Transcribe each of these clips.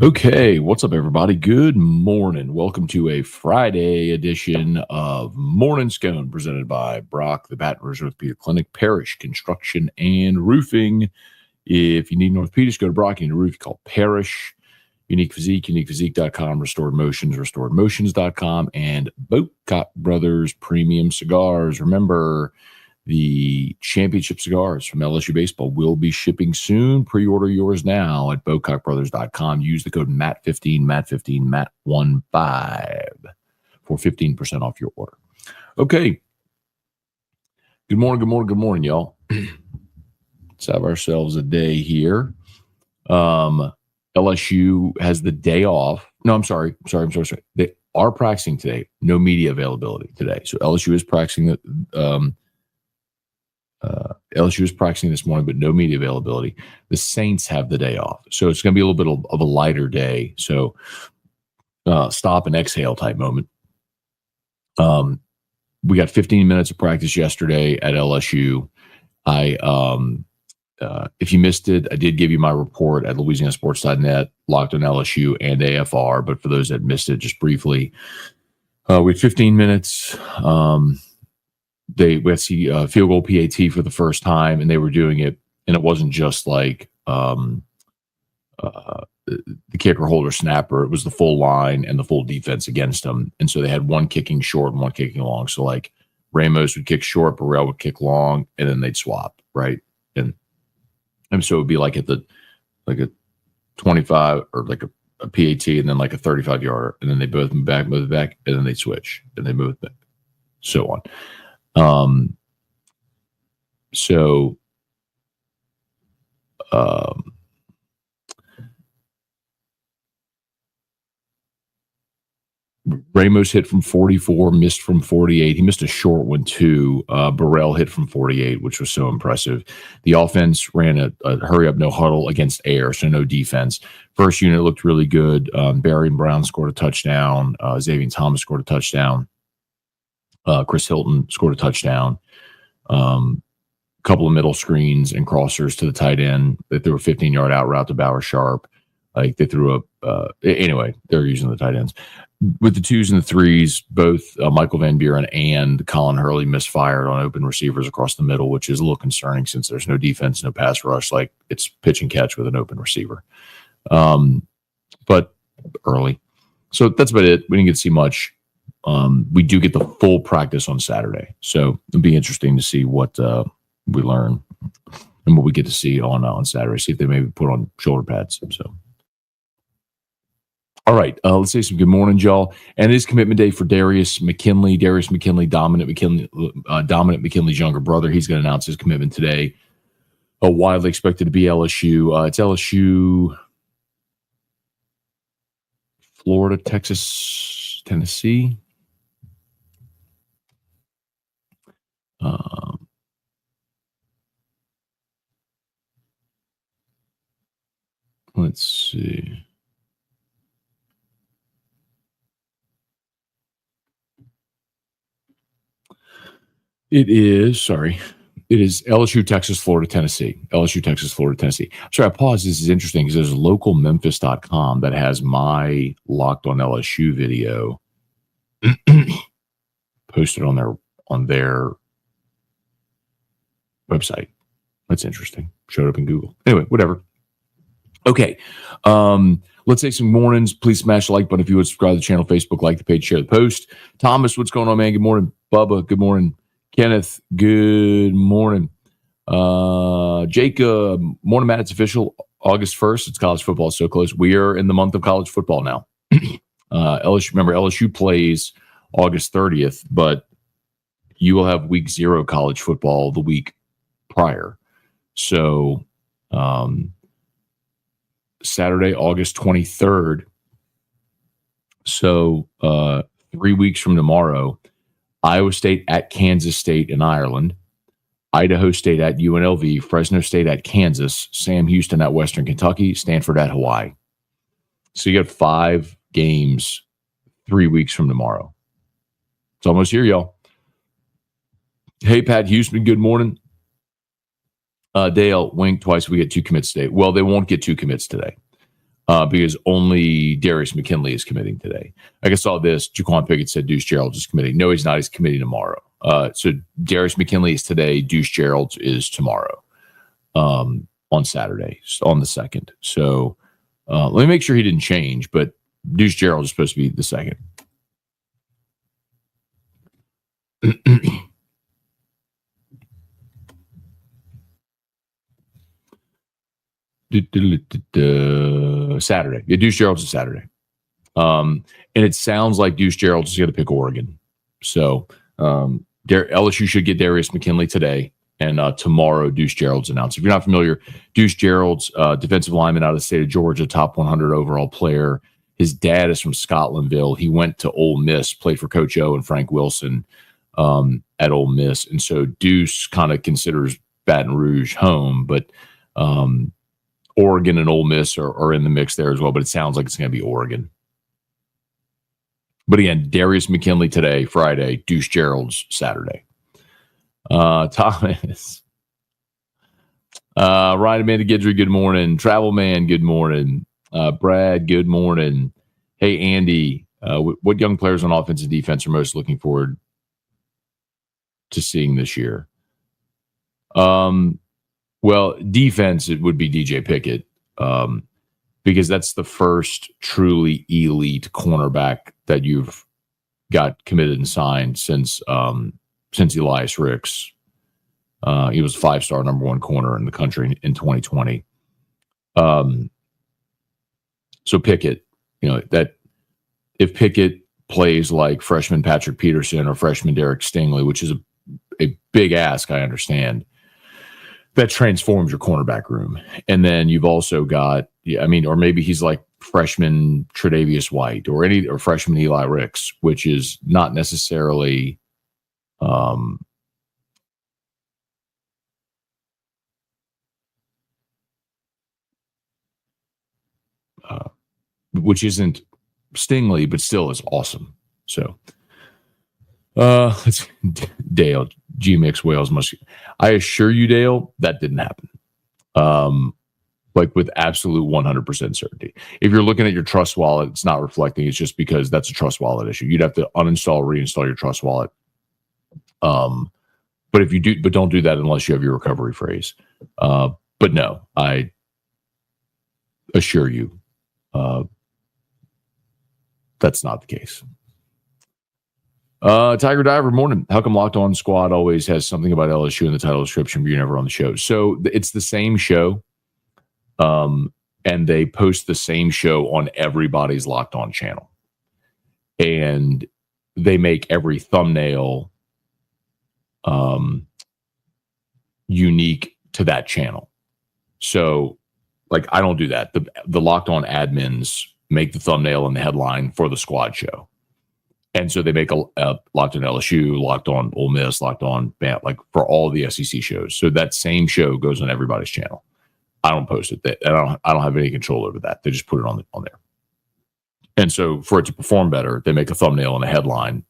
Okay, what's up, everybody? Good morning. Welcome to a Friday edition of Morning Scone, presented by Brock, the Baton Rouge Orthopedic Clinic, Parrish Construction and Roofing. If you need an orthopedist, go to Brock. You need a roof, call Parrish. Unique Physique, uniquephysique.com, Restored Motions, restoredmotions.com, and Boatcock Brothers Premium Cigars. Remember, the championship cigars from LSU Baseball will be shipping soon. Pre-order yours now at boatcockbrothers.com. Use the code MAT15, MAT15, MAT15 for 15% off your order. Okay. Good morning, y'all. Let's have ourselves a day here. LSU has the day off. No, I'm sorry. They are practicing today. No media availability today. So LSU is practicing LSU is practicing this morning, but no media availability. The Saints have the day off. So it's going to be a little bit of a lighter day. So stop and exhale type moment. We got 15 minutes of practice yesterday at LSU. If you missed it, I did give you my report at LouisianaSports.net, locked on LSU and AFR. But for those that missed it, just briefly, we had 15 minutes. We had to see field goal PAT for the first time, and they were doing it, and it wasn't just like the kicker, holder, snapper. It was the full line and the full defense against them. And so they had one kicking short and one kicking long. So like Ramos would kick short, Burrell would kick long, and then they'd swap, right? And so it would be like at a 25 or like a PAT, and then like a 35-yarder, and then they both move back, and then they switch, and they move back, so on. Ramos hit from 44, missed from 48. He missed a short one too. Burrell hit from 48, which was so impressive. The offense ran a hurry up, no huddle against air, so no defense. First unit looked really good. Barry and Brown scored a touchdown. Xavier Thomas scored a touchdown. Chris Hilton scored a touchdown. Couple of middle screens and crossers to the tight end. They threw a 15-yard out route to Bauer Sharp. Like they threw anyway, they're using the tight ends. With the twos and the threes, both Michael Van Buren and Colin Hurley misfired on open receivers across the middle, which is a little concerning since there's no defense, no pass rush. Like it's pitch and catch with an open receiver. But early. So that's about it. We didn't get to see much. We do get the full practice on Saturday. So it'll be interesting to see what we learn and what we get to see on Saturday. See if they maybe put on shoulder pads. So. All right, let's say some good morning, y'all. And it is commitment day for Darryus McKinley. Darryus McKinley, Dominant McKinley's younger brother. He's going to announce his commitment today. Widely expected to be LSU. It's LSU, Florida, Texas, Tennessee. Let's see. It is LSU, Texas, Florida, Tennessee. LSU, Texas, Florida, Tennessee. Sorry, I paused. This is interesting because there's localmemphis.com that has my Locked on LSU video posted on their website. That's interesting. Showed up in Google. Anyway, whatever. Okay. Let's say some mornings. Please smash the like button if you would. Subscribe to the channel, Facebook, like the page, share the post. Thomas, what's going on, man? Good morning. Bubba, good morning. Kenneth, good morning. Jacob, morning, Matt. It's official. August 1st. It's college football. It's so close. We are in the month of college football now. LSU plays August 30th, but you will have week 0 college football the week prior. So Saturday, August 23rd. So 3 weeks from tomorrow, Iowa State at Kansas State in Ireland, Idaho State at UNLV, Fresno State at Kansas, Sam Houston at Western Kentucky, Stanford at Hawaii. So you got 5 games 3 weeks from tomorrow. It's almost here, y'all. Hey, Pat Houston, good morning. Dale, wink twice. We get 2 commits today. Well, they won't get 2 commits today because only Darryus McKinley is committing today. I saw this. Jaquan Pickett said Deuce Gerald is committing. No, he's not. He's committing tomorrow. So Darryus McKinley is today. Deuce Gerald is tomorrow on Saturday, on the 2nd. So let me make sure he didn't change, but Deuce Gerald is supposed to be the 2nd. Saturday. Yeah, Deuce Gerald's a Saturday. And it sounds like Deuce Gerald's going to pick Oregon. So LSU should get Darryus McKinley today. And tomorrow, Deuce Gerald's announced. If you're not familiar, Deuce Gerald's defensive lineman out of the state of Georgia, top 100 overall player. His dad is from Scotlandville. He went to Ole Miss, played for Coach O and Frank Wilson at Ole Miss. And so Deuce kind of considers Baton Rouge home, but Oregon and Ole Miss are in the mix there as well. But it sounds like it's going to be Oregon. But again, Darryus McKinley today, Friday, Deuce Gerald's Saturday. Thomas. Ryan Amanda Gidry, good morning. Travel Man, good morning. Brad, good morning. Hey, Andy, what young players on offense and defense are most looking forward to seeing this year? Well, defense, it would be DJ Pickett because that's the first truly elite cornerback that you've got committed and signed since Elias Ricks. He was 5-star number 1 corner in the country in 2020. So Pickett, that if Pickett plays like freshman Patrick Peterson or freshman Derek Stingley, which is a big ask, I understand, that transforms your cornerback room. And then you've also got, or maybe he's like freshman Tre'Davious White or freshman Eli Ricks, which is not necessarily which isn't Stingley, but still is awesome. So Dale, G-Mix Wales must. I assure you, Dale, that didn't happen. Like with absolute 100% certainty. If you're looking at your Trust Wallet, it's not reflecting. It's just because that's a Trust Wallet issue. You'd have to uninstall, reinstall your Trust Wallet. But if you do, but don't do that unless you have your recovery phrase. But no, I assure you, that's not the case. Tiger Diver, morning. How come Locked On Squad always has something about LSU in the title description, but you're never on the show? So it's the same show, and they post the same show on everybody's Locked On channel, and they make every thumbnail unique to that channel. So, like, I don't do that. The Locked On admins make the thumbnail and the headline for the squad show. And so they make a Locked On LSU, Locked On Ole Miss, Locked On Bam, like for all the SEC shows. So that same show goes on everybody's channel. I don't post it. I don't have any control over that. They just put it on there. And so for it to perform better, they make a thumbnail and a headline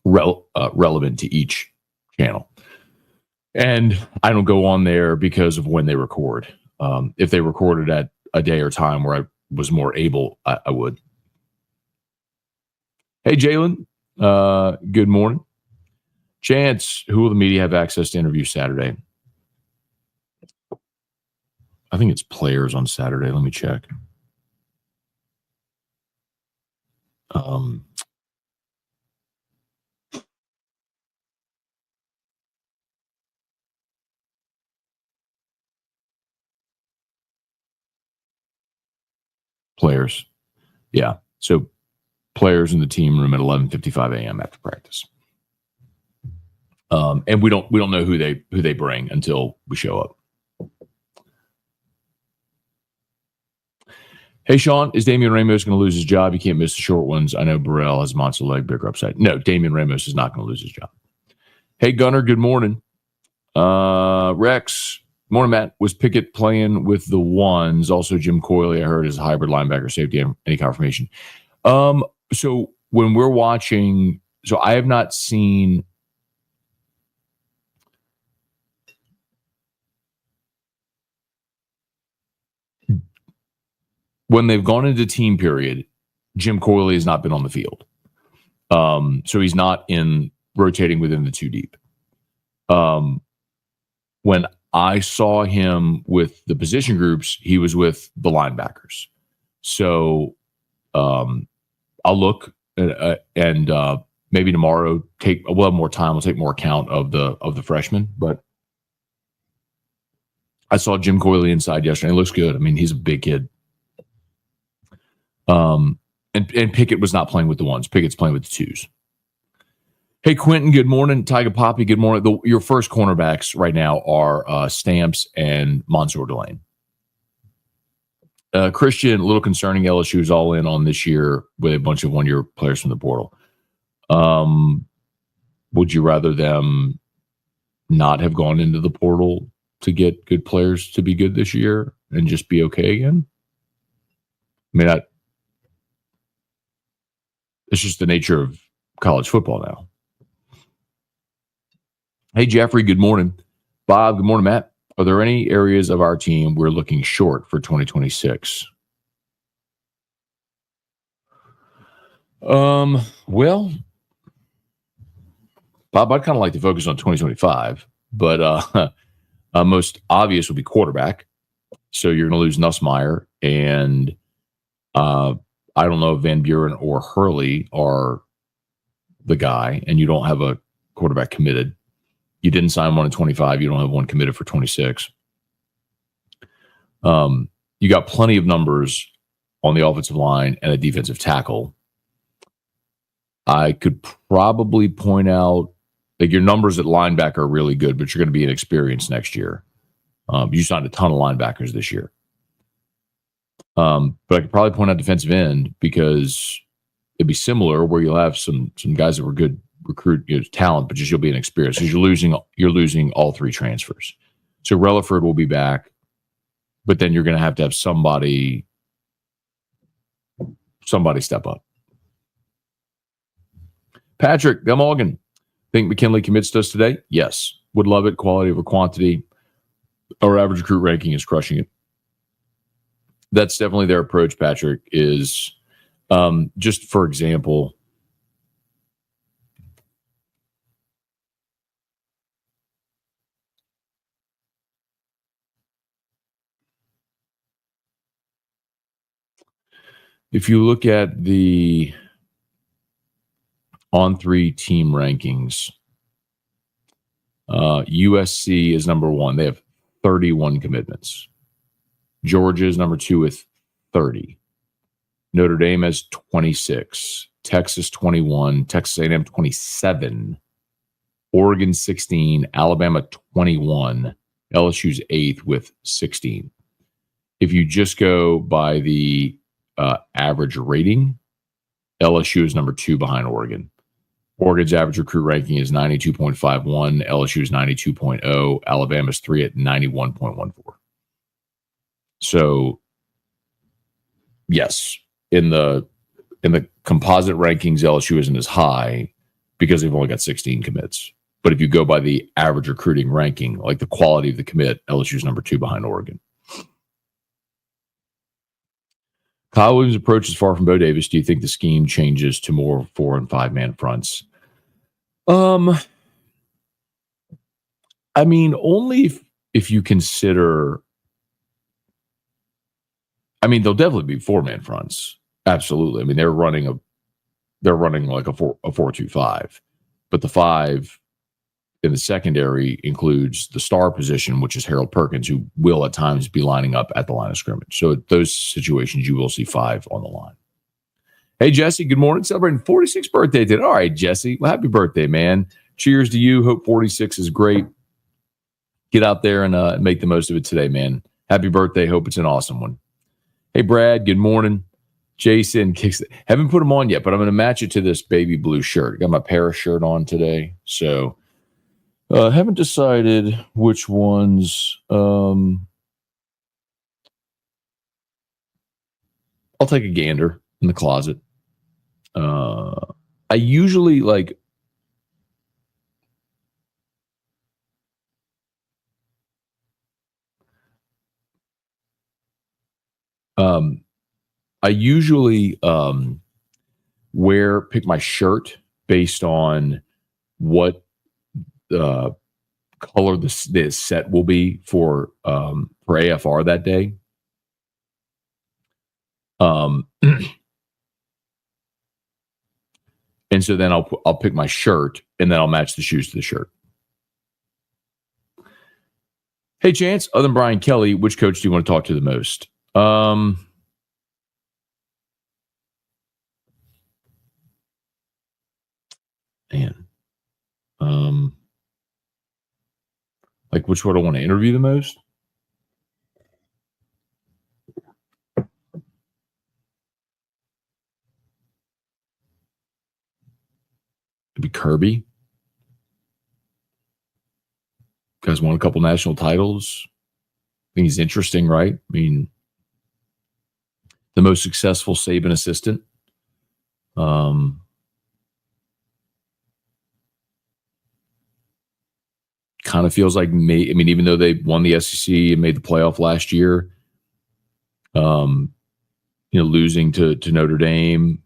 relevant to each channel. And I don't go on there because of when they record. If they recorded at a day or time where I was more able, I would. Hey, Jalen, good morning. Chance, who will the media have access to interview Saturday? I think it's players on Saturday. Let me check. Players. Yeah. So players in the team room at 11:55 a.m. after practice. And we don't know who they bring until we show up. Hey, Sean, is Damian Ramos going to lose his job? You can't miss the short ones. I know Burrell has monster leg, bigger upside. No, Damian Ramos is not going to lose his job. Hey, Gunner, good morning. Rex, morning, Matt. Was Pickett playing with the ones? Also, Jim Coyley, I heard, is a hybrid linebacker safety. Any confirmation? So when we're watching, so I have not seen when they've gone into team period, Jim Coyley has not been on the field. So he's not in rotating within the two deep. When I saw him with the position groups, he was with the linebackers. So I'll look and maybe tomorrow we'll have more time. We'll take more account of the freshmen. But I saw Jim Coyley inside yesterday. He looks good. I mean, he's a big kid. And Pickett was not playing with the ones. Pickett's playing with the twos. Hey, Quentin, good morning. Tiger Poppy, good morning. Your first cornerbacks right now are Stamps and Mansour Delane. Christian, a little concerning. LSU is all in on this year with a bunch of one-year players from the portal. Would you rather them not have gone into the portal to get good players to be good this year and just be okay again? I mean, it's just the nature of college football now. Hey, Jeffrey, good morning. Bob, good morning, Matt. Are there any areas of our team we're looking short for 2026? Well, Bob, I'd kind of like to focus on 2025, but most obvious would be quarterback. So you're going to lose Nussmeier, and I don't know if Van Buren or Hurley are the guy, and you don't have a quarterback committed. You didn't sign one in 25. You don't have one committed for 26. You got plenty of numbers on the offensive line and a defensive tackle. I could probably point out like your numbers at linebacker are really good, but you're going to be inexperienced next year. You signed a ton of linebackers this year. But I could probably point out defensive end because it'd be similar where you'll have some guys that were good talent, but just you'll be inexperienced because you're losing all three transfers. So Relaford will be back, but then you're going to have somebody step up. Patrick Delmorgan, think McKinley commits to us today? Yes. Would love it. Quality over quantity. Our average recruit ranking is crushing it. That's definitely their approach, Patrick, is just for example, if you look at the on-3 team rankings, USC is number one. They have 31 commitments. Georgia is number 2 with 30. Notre Dame has 26. Texas 21. Texas A&M 27. Oregon 16. Alabama 21. LSU's 8th with 16. If you just go by the average rating, LSU is number 2 behind Oregon. Oregon's average recruit ranking is 92.51. LSU is 92.0. Alabama's 3 at 91.14. So, yes, in the composite rankings, LSU isn't as high because they've only got 16 commits. But if you go by the average recruiting ranking, like the quality of the commit, LSU's number 2 behind Oregon. Kyle Williams' approach is far from Bo Davis. Do you think the scheme changes to more 4- and 5-man fronts? I mean, only if you consider. I mean, they'll definitely be 4-man fronts. Absolutely. I mean, they're running like a 4-2-5, but the 5 in the secondary includes the star position, which is Harold Perkins, who will at times be lining up at the line of scrimmage. So at those situations, you will see 5 on the line. Hey, Jesse, good morning. Celebrating 46th birthday today. All right, Jesse. Well, happy birthday, man. Cheers to you. Hope 46 is great. Get out there and make the most of it today, man. Happy birthday. Hope it's an awesome one. Hey, Brad, good morning. Jason kicks it. Haven't put them on yet, but I'm going to match it to this baby blue shirt. Got my Paris shirt on today. So haven't decided which ones. I'll take a gander in the closet. I usually like. I usually pick my shirt based on what color the set will be for AFR that day. And so then I'll pick my shirt, and then I'll match the shoes to the shirt. Hey, Chance, other than Brian Kelly, which coach do you want to talk to the most? Like which one I want to interview the most? It'd be Kirby. Guys won a couple national titles. I think he's interesting, right? I mean, the most successful Saban assistant. Kind of feels like even though they won the SEC and made the playoff last year, losing to Notre Dame,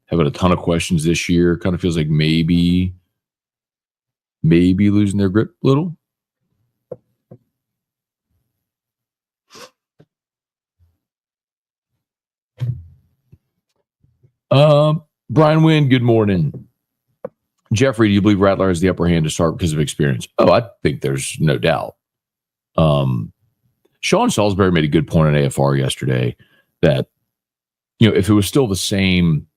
having a ton of questions this year, kind of feels like maybe losing their grip a little. Brian Wynn, good morning. Jeffrey, do you believe Rattler has the upper hand to start because of experience? Oh, I think there's no doubt. Sean Salisbury made a good point on AFR yesterday that, if it was still the same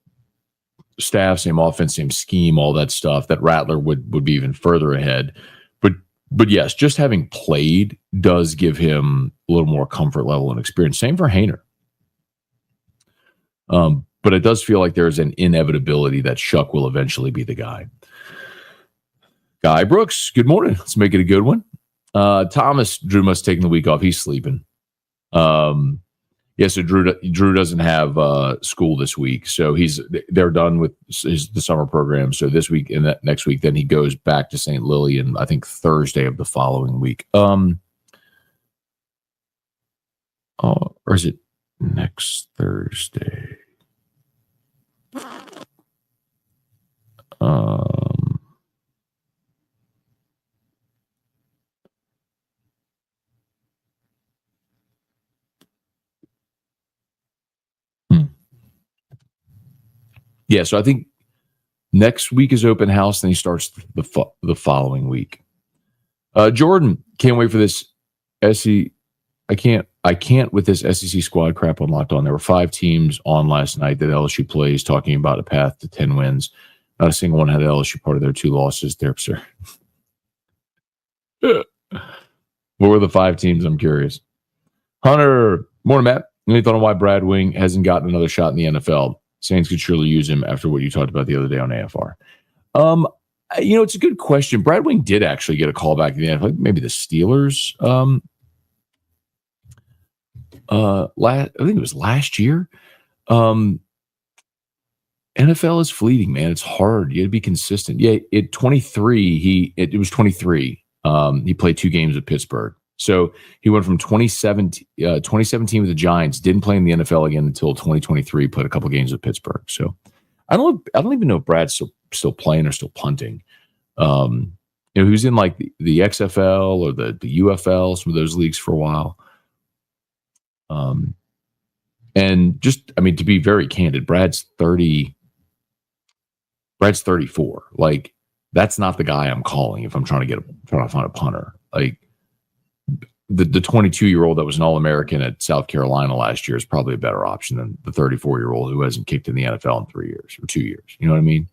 staff, same offense, same scheme, all that stuff, that Rattler would be even further ahead. But yes, just having played does give him a little more comfort level and experience. Same for Hainer. But it does feel like there's an inevitability that Shuck will eventually be the guy. Guy Brooks, good morning. Let's make it a good one. Thomas, Drew must take the week off. He's sleeping. So Drew doesn't have school this week, so they're done with the summer program. So this week and that next week, then he goes back to St. Lillian, I think Thursday of the following week. Or is it next Thursday? Yeah, so I think next week is open house, then he starts the following week. Jordan, can't wait for this SEC. I can't with this SEC squad crap on Locked On. There were 5 teams on last night that LSU plays talking about a path to 10 wins. Not a single one had LSU part of their 2 losses there, sir. What were the 5 teams? I'm curious. Hunter, morning, Matt. Any thought on why Brad Wing hasn't gotten another shot in the NFL? Saints could surely use him after what you talked about the other day on AFR. It's a good question. Brad Wing did actually get a call back in the NFL. Maybe the Steelers. I think it was last year. NFL is fleeting, man. It's hard. You got to be consistent. Yeah, at 23, it was 23. He played 2 games with Pittsburgh. So he went from 2017 with the Giants, didn't play in the NFL again until 2023, played a couple games with Pittsburgh. So I don't even know if Brad's still playing or still punting. He was in like the XFL or the UFL, some of those leagues for a while. And just, to be very candid, Brad's 34. Like, that's not the guy I'm calling if I'm trying to find a punter. Like, the 22-year-old that was an All-American at South Carolina last year is probably a better option than the 34-year-old who hasn't kicked in the NFL in 3 years or 2 years. You know what I mean?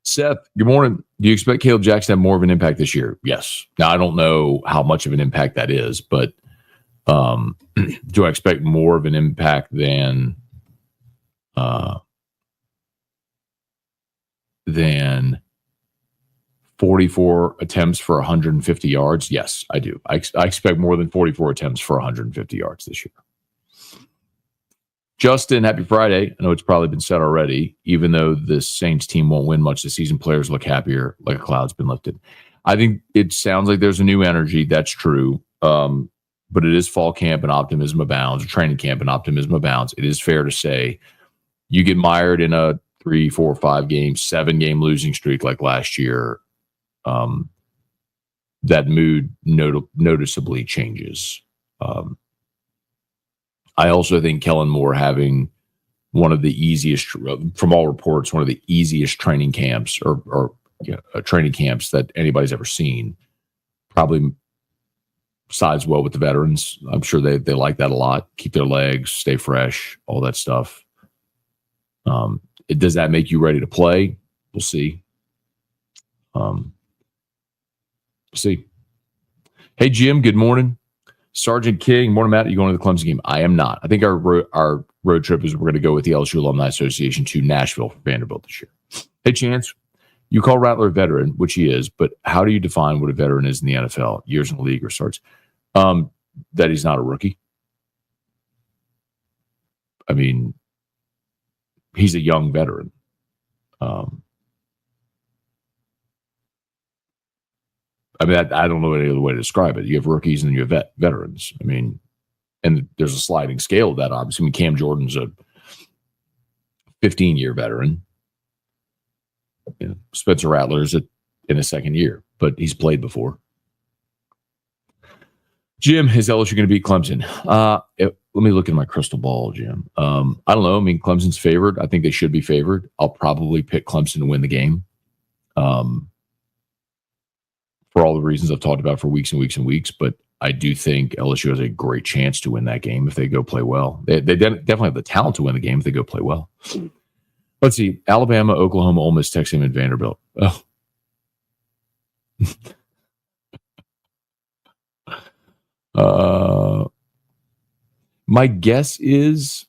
Seth, good morning. Do you expect Caleb Jackson to have more of an impact this year? Yes. Now, I don't know how much of an impact that is, but do I expect more of an impact than 44 attempts for 150 yards? Yes, I do. I expect more than 44 attempts for 150 yards this year. Justin, happy Friday. I know it's probably been said already. Even though the Saints team won't win much this season, players look happier, like a cloud's been lifted. I think it sounds like there's a new energy. That's true. but it is fall camp and optimism abounds, or training camp and optimism abounds. It is fair to say you get mired in a 3, 4, 5 game, 7-game losing streak like last year. That mood noticeably changes. I also think Kellen Moore having one of the easiest, from all reports, one of the easiest training camps or training camps that anybody's ever seen, probably sides well with the veterans. I'm sure they like that a lot. Keep their legs, stay fresh, all that stuff. Does that make you ready to play? We'll see. See. Hey, Jim, good morning. Sergeant King, morning, Matt. Are you going to the Clemson game? I am not. I think our road trip is we're going to go with the LSU Alumni Association to Nashville for Vanderbilt this year. Hey, Chance, you call Rattler a veteran, which he is, but how do you define what a veteran is in the NFL? Years in the league or starts? That he's not a rookie. I mean, he's a young veteran. I mean, I don't know any other way to describe it. You have rookies and you have veterans. I mean, and there's a sliding scale of that, obviously. I mean, Cam Jordan's a 15-year veteran. You know, Spencer Rattler's in his second year, but he's played before. Jim, is LSU going to beat Clemson? Let me look at my crystal ball, Jim. I don't know. I mean, Clemson's favored. I think they should be favored. I'll probably pick Clemson to win the game. For all the reasons I've talked about for weeks and weeks and weeks, but I do think LSU has a great chance to win that game if they go play well. They definitely have the talent to win the game if they go play well. Let's see. Alabama, Oklahoma, Ole Miss, Texas A&M, and Vanderbilt. Oh. My guess is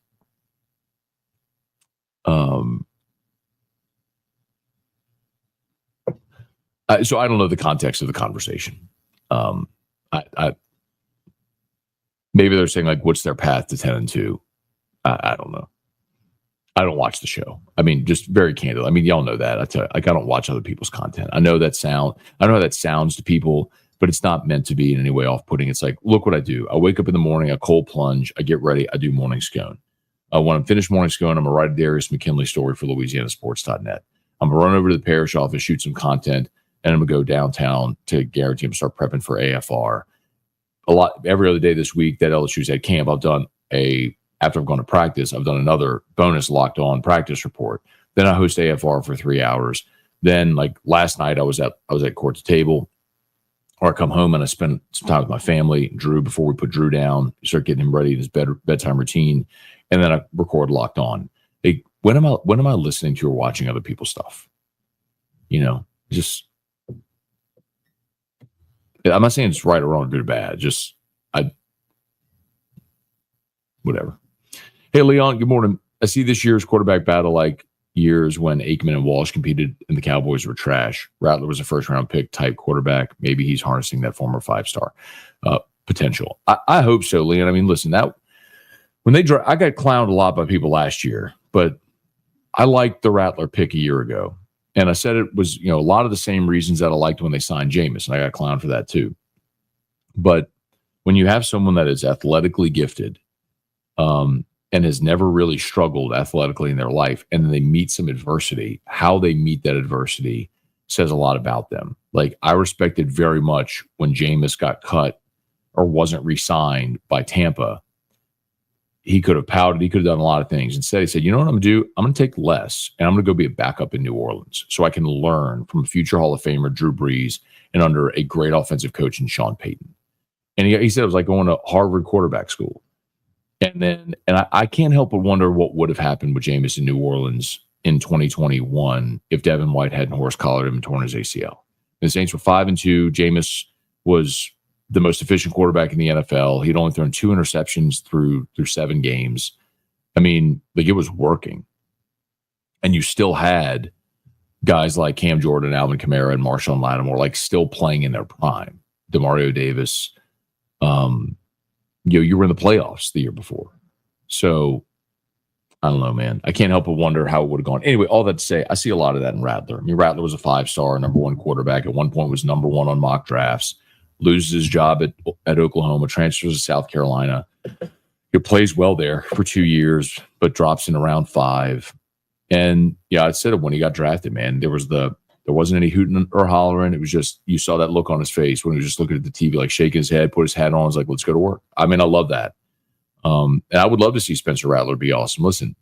so I don't know the context of the conversation. Maybe they're saying, like, what's their path to 10-2? I don't know. I don't watch the show. I mean, just very candid. I mean, y'all know that. I tell you, like, I don't watch other people's content. I know that sound. I know how that sounds to people, but it's not meant to be in any way off-putting. It's like, look what I do. I wake up in the morning, I cold plunge, I get ready, I do morning scone. When I'm finished morning scone, I'm gonna write a Darryus McKinley story for Louisiana Sports.net. I'm gonna run over to the parish office, shoot some content, and I'm gonna go downtown to guarantee I'm start prepping for AFR. Every other day this week that LSU's at camp, after I've gone to practice, I've done another bonus locked on practice report. Then I host AFR for 3 hours. Then, like last night, I was at court to table, or I come home and I spend some time with my family, Drew, before we put Drew down, start getting him ready in his bedtime routine, and then I record locked on. Like, when am I listening to or watching other people's stuff? You know, just. I'm not saying it's right or wrong, good or bad. Just whatever. Hey, Leon, good morning. I see this year's quarterback battle like years when Aikman and Walsh competed and the Cowboys were trash. Rattler was a first-round pick type quarterback. Maybe he's harnessing that former 5-star potential. I hope so, Leon. I mean, listen, I got clowned a lot by people last year, but I liked the Rattler pick a year ago. And I said it was, a lot of the same reasons that I liked when they signed Jameis, and I got clowned for that too. But when you have someone that is athletically gifted and has never really struggled athletically in their life, and then they meet some adversity, how they meet that adversity says a lot about them. Like, I respected very much when Jameis got cut or wasn't re-signed by Tampa. He could have pouted. He could have done a lot of things. Instead, he said, you know what I'm going to do? I'm going to take less, and I'm going to go be a backup in New Orleans so I can learn from future Hall of Famer Drew Brees and under a great offensive coach in Sean Payton. And he said it was like going to Harvard quarterback school. And I can't help but wonder what would have happened with Jameis in New Orleans in 2021 if Devin White hadn't horse-collared him and torn his ACL. The Saints were 5-2. Jameis was the most efficient quarterback in the NFL. He'd only thrown 2 interceptions through 7 games. I mean, like, it was working. And you still had guys like Cam Jordan, Alvin Kamara, and Marshawn Lattimore, like, still playing in their prime. DeMario Davis. You were in the playoffs the year before. So, I don't know, man. I can't help but wonder how it would have gone. Anyway, all that to say, I see a lot of that in Rattler. I mean, Rattler was a 5-star, number 1 quarterback. At one point was number 1 on mock drafts. loses his job at Oklahoma, transfers to South Carolina. He plays well there for 2 years, but drops in around 5. And yeah, I said it when he got drafted, man. There wasn't any hooting or hollering. It was just, you saw that look on his face when he was just looking at the TV, like shaking his head, put his hat on, was like, let's go to work. I mean, I love that. And I would love to see Spencer Rattler be awesome. Listen,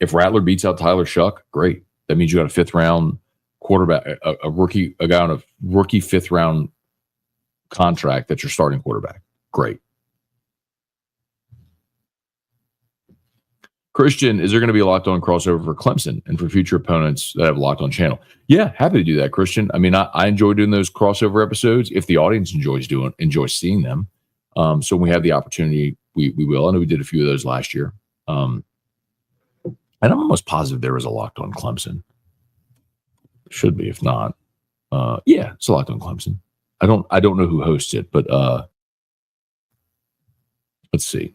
if Rattler beats out Tyler Shuck, great. That means you got a 5th round quarterback, a guy on a rookie 5th round contract that's your starting quarterback. Great. Christian, is there going to be a Locked On crossover for Clemson and for future opponents that have Locked On channel? Yeah, happy to do that, Christian. I mean, I enjoy doing those crossover episodes. If the audience enjoys seeing them, so when we have the opportunity, we will. I know we did a few of those last year, and I'm almost positive there was a Locked On Clemson. Should be, if not, yeah, it's a Locked On Clemson. I don't know who hosts it, but let's see.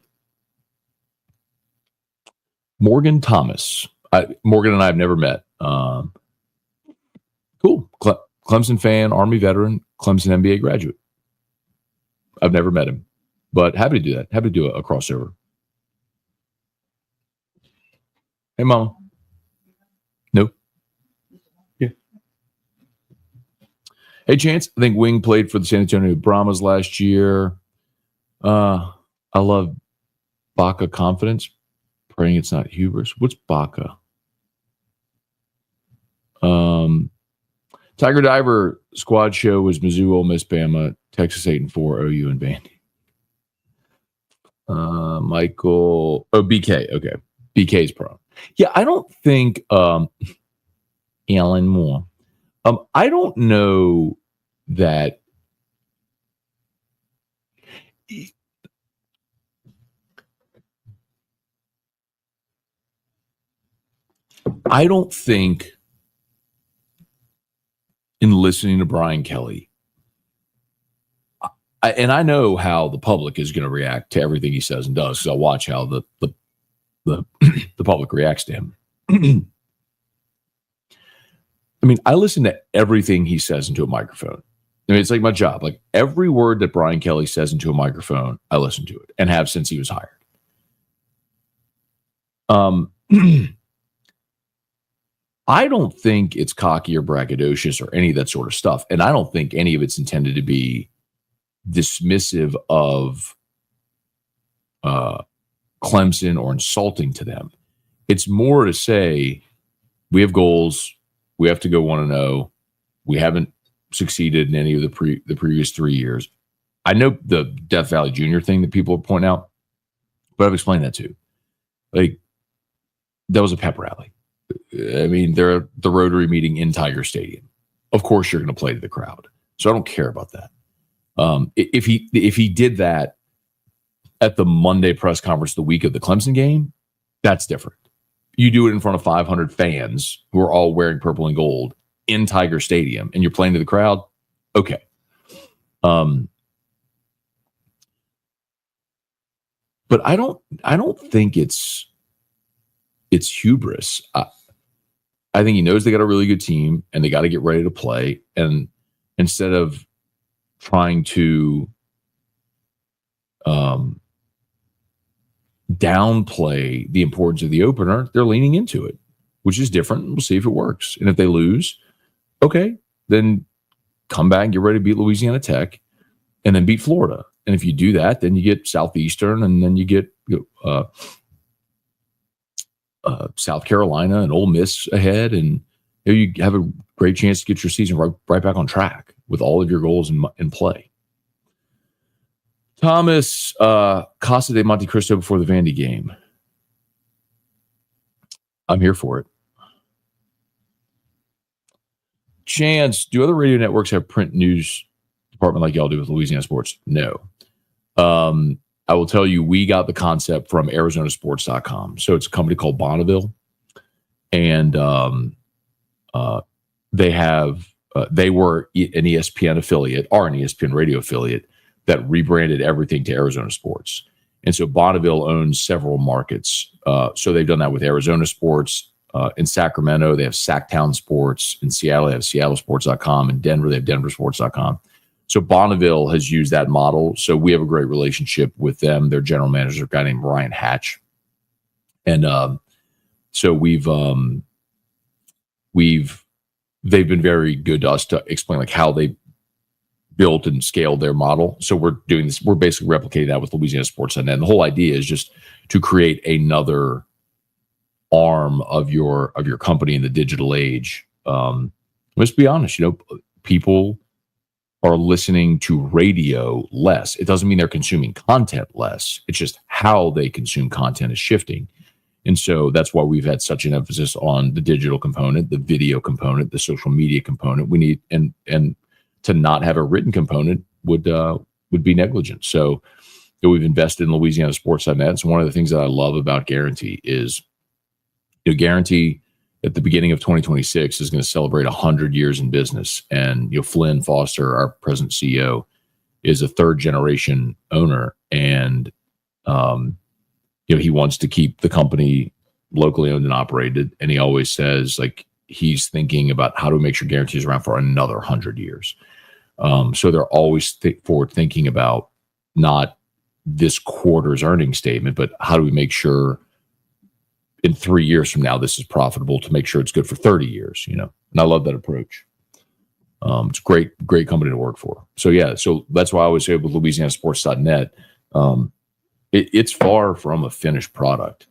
Morgan Thomas. Morgan and I have never met. Cool. Clemson fan, Army veteran, Clemson MBA graduate. I've never met him, but happy to do that. Happy to do a crossover. Hey, Mama. Nope. Yeah. Hey, Chance. I think Wing played for the San Antonio Brahmas last year. I love Baca confidence. Praying it's not hubris. What's Baca? Tiger Diver squad show was Mizzou, Ole Miss, Bama, Texas 8-4, OU, and Vandy. Michael, BK. Okay, BK's pro. Yeah, I don't think Alan Moore. I don't know that. I don't think, in listening to Brian Kelly, and I know how the public is going to react to everything he says and does, because I watch how the public reacts to him. I mean, I listen to everything he says into a microphone. I mean, it's like my job. Like every word that Brian Kelly says into a microphone, I listen to it and have since he was hired. I don't think it's cocky or braggadocious or any of that sort of stuff. And I don't think any of it's intended to be dismissive of Clemson or insulting to them. It's more to say, we have goals. We have to go 1-0. We haven't succeeded in any of the previous 3 years. I know the Death Valley Jr. thing that people point out, but I've explained that too. Like, that was a pep rally. I mean, they're at the Rotary meeting in Tiger Stadium. Of course, you're going to play to the crowd. So I don't care about that. If he did that at the Monday press conference the week of the Clemson game, that's different. You do it in front of 500 fans who are all wearing purple and gold in Tiger Stadium, and you're playing to the crowd. Okay. But I don't think it's hubris. I think he knows they got a really good team and they got to get ready to play. And instead of trying to downplay the importance of the opener, they're leaning into it, which is different. We'll see if it works. And if they lose, okay, then come back and get ready to beat Louisiana Tech and then beat Florida. And if you do that, then you get Southeastern and then you get South Carolina and Ole Miss ahead, and you have a great chance to get your season right back on track with all of your goals in play. Thomas, Casa de Monte Cristo before the Vandy game. I'm here for it. Chance, do other radio networks have print news department like y'all do with Louisiana Sports? No. I will tell you, we got the concept from ArizonaSports.com. So it's a company called Bonneville, and they were an ESPN affiliate, are an ESPN radio affiliate that rebranded everything to Arizona Sports. And so Bonneville owns several markets. So they've done that with Arizona Sports. In Sacramento, they have Sacktown Sports. In Seattle, they have SeattleSports.com. In Denver, they have DenverSports.com. So Bonneville has used that model. So we have a great relationship with them. Their general manager, a guy named Ryan Hatch. And so they've been very good to us to explain like how they built and scaled their model. So we're doing this. We're basically replicating that with Louisiana Sports. And the whole idea is just to create another arm of your company in the digital age. Let's be honest, people are listening to radio less. It doesn't mean they're consuming content less. It's just how they consume content is shifting. And so that's why we've had such an emphasis on the digital component, the video component, the social media component. We need and to not have a written component would be negligent. So we've invested in Louisiana Sports.net. It's one of the things that I love about Guarantee is Guarantee at the beginning of 2026 is going to celebrate 100 years in business. And Flynn Foster, our present CEO, is a third generation owner, and he wants to keep the company locally owned and operated. And he always says like he's thinking about how to make sure Guarantee is around for another 100 years. So they're always forward thinking about not this quarter's earnings statement, but how do we make sure in 3 years from now this is profitable to make sure it's good for 30 years, And I love that approach. It's a great company to work for. So yeah, so that's why I always say with LouisianaSports.net, it's far from a finished product.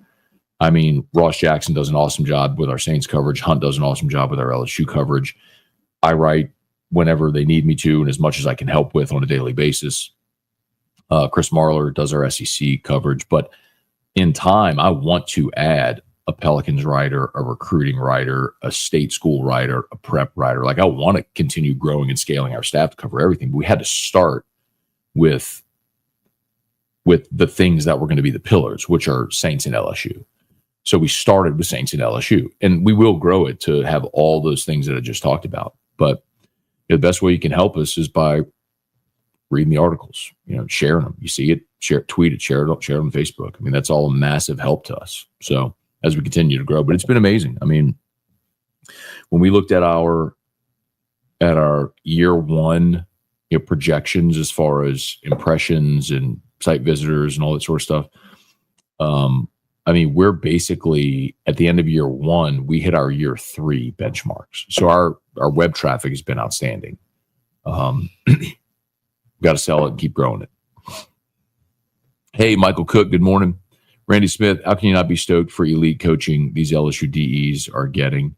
I mean, Ross Jackson does an awesome job with our Saints coverage. Hunt does an awesome job with our LSU coverage. I write whenever they need me to and as much as I can help with on a daily basis. Chris Marler does our SEC coverage. But in time, I want to add a Pelicans writer, a recruiting writer, a state school writer, a prep writer. Like I want to continue growing and scaling our staff to cover everything. But we had to start with the things that were going to be the pillars, which are Saints and LSU. So we started with Saints and LSU, and we will grow it to have all those things that I just talked about. But the best way you can help us is by reading the articles, sharing them. You see it, share it, tweet it, share it on Facebook. I mean, that's all a massive help to us. So as we continue to grow, but it's been amazing. I mean, when we looked at our year one, projections as far as impressions and site visitors and all that sort of stuff. I mean, we're basically at the end of year one, we hit our year 3 benchmarks. So our web traffic has been outstanding. We've got to sell it and keep growing it. Hey, Michael Cook, good morning. Randy Smith, how can you not be stoked for elite coaching these LSU DEs are getting?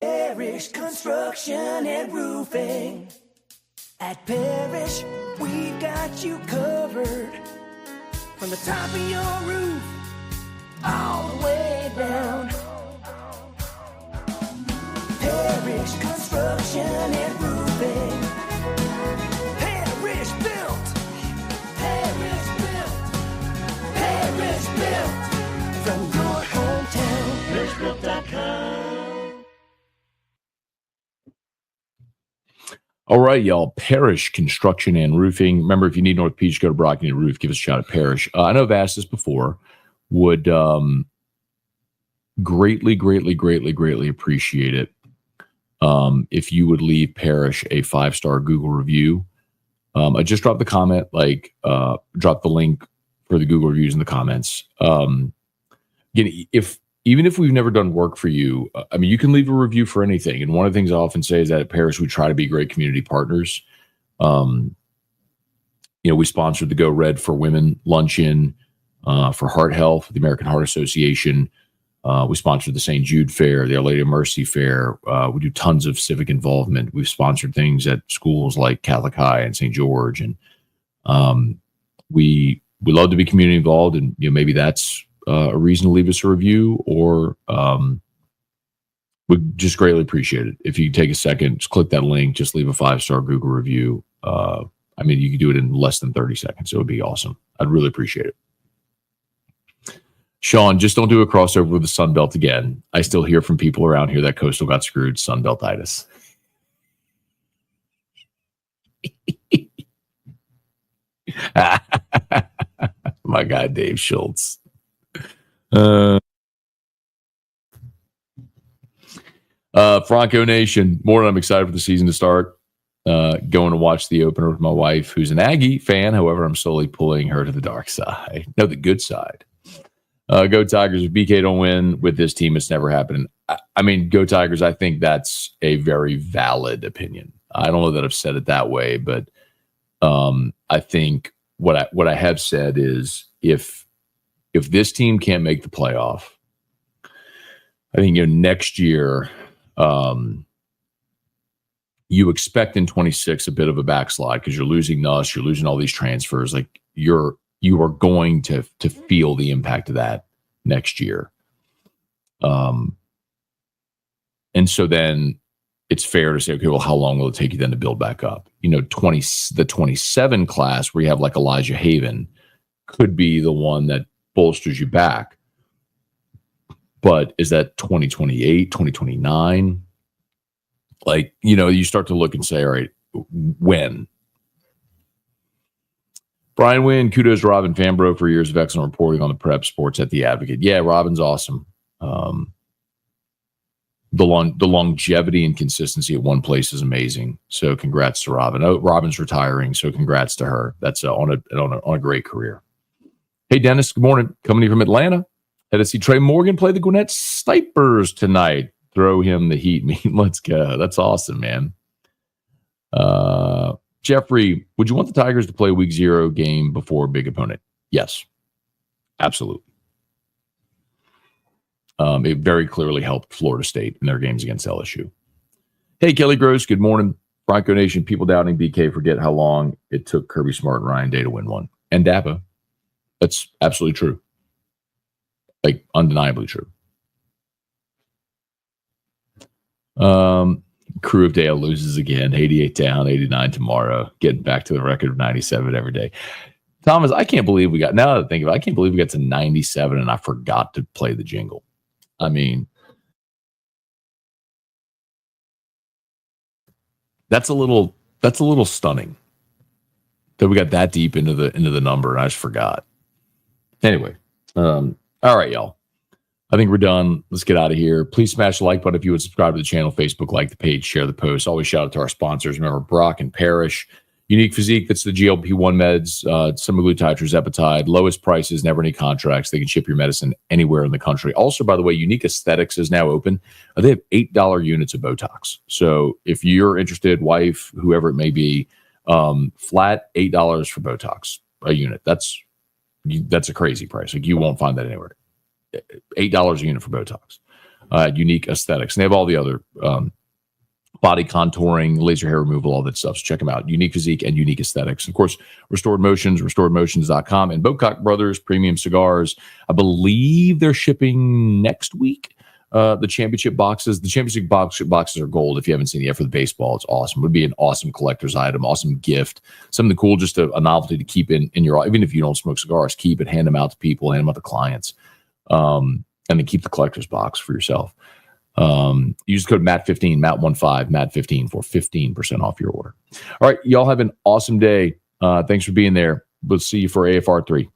Parish Construction and Roofing. At Parish, we've got you covered. From the top of your roof, all the way down. Parish Construction and Roofing. Parish Built. Parish Built. Parish Built. From your hometown. ParishBuilt.com. All right, y'all. Parish Construction and Roofing. Remember, if you need North Beach, go to Brock and Roof. Give us a shout at Parish. I know I've asked this before. Would greatly appreciate it if you would leave Parish a 5-star Google review. I just dropped the comment, drop the link for the Google reviews in the comments. Again, even if we've never done work for you, I mean, you can leave a review for anything. And one of the things I often say is that at Parish, we try to be great community partners. We sponsored the Go Red for Women luncheon for Heart Health, the American Heart Association. We sponsored the St. Jude Fair, the Our Lady of Mercy Fair. We do tons of civic involvement. We've sponsored things at schools like Catholic High and St. George. And we love to be community involved. And maybe that's a reason to leave us a review, or would just greatly appreciate it. If you take a second, just click that link, just leave a 5-star Google review. I mean, you can do it in less than 30 seconds. It would be awesome. I'd really appreciate it. Sean, just don't do a crossover with the Sunbelt again. I still hear from people around here that Coastal got screwed. Sunbeltitis. My guy, Dave Schultz. Franco Nation, more than I'm excited for the season to start. Going to watch the opener with my wife, who's an Aggie fan. However, I'm slowly pulling her to the dark side. No, the good side. Go Tigers. If BK don't win with this team, it's never happening. I mean, go Tigers. I think that's a very valid opinion. I don't know that I've said it that way, but I think what I have said is if this team can't make the playoff, I think next year you expect in 26 a bit of a backslide because you're losing Nuss, you're losing all these transfers. Like you are going to feel the impact of that next year. And so then it's fair to say, okay, well, how long will it take you then to build back up? The 27 class where you have like Elijah Haven could be the one that bolsters you back. But is that 2028, 2029? Like, you start to look and say, all right, when? Brian Wynn, kudos to Robin Fambro for years of excellent reporting on the prep sports at The Advocate. Yeah, Robin's awesome. The longevity and consistency at one place is amazing. So congrats to Robin. Oh, Robin's retiring, so congrats to her. That's on a great career. Hey, Dennis, good morning. Coming in from Atlanta. Had to see Trey Morgan play the Gwinnett Snipers tonight. Throw him the heat. Let's go. That's awesome, man. Jeffrey, would you want the Tigers to play week 0 game before a big opponent? Yes, absolutely. It very clearly helped Florida State in their games against LSU. Hey, Kelly Gross, good morning. Bronco Nation, people doubting BK forget how long it took Kirby Smart and Ryan Day to win one. And Dappa. That's absolutely true. Like, undeniably true. Crew of Dale loses again. 88 down, 89 tomorrow. Getting back to the record of 97 every day. Thomas, I can't believe we got, now that I think of it, I can't believe we got to 97 and I forgot to play the jingle. I mean, that's a little stunning that we got that deep into the number and I just forgot. Anyway, all right, y'all. I think we're done. Let's get out of here. Please smash the like button if you would subscribe to the channel, Facebook, like the page, share the post. Always shout out to our sponsors. Remember, Brock and Parrish. Unique Physique, that's the GLP-1 meds, semaglutide, tirzepatide, lowest prices, never any contracts. They can ship your medicine anywhere in the country. Also, by the way, Unique Aesthetics is now open. They have $8 units of Botox. So if you're interested, wife, whoever it may be, flat $8 for Botox a unit. That's a crazy price. Like, you won't find that anywhere. $8 a unit for Botox. Unique Aesthetics. And they have all the other body contouring, laser hair removal, all that stuff. So check them out. Unique Physique and Unique Aesthetics. Of course, Restored Motions, restoredmotions.com, and Bocock Brothers Premium Cigars. I believe they're shipping next week. The championship boxes. The championship boxes are gold. If you haven't seen it yet for the baseball, it's awesome. It would be an awesome collector's item, awesome gift. Something cool, just a novelty to keep in your, even if you don't smoke cigars, keep it, hand them out to people, hand them out to clients. And then keep the collector's box for yourself. Use code MAT15, MAT15, MAT15 for 15% off your order. All right, y'all have an awesome day. Thanks for being there. We'll see you for AFR 3.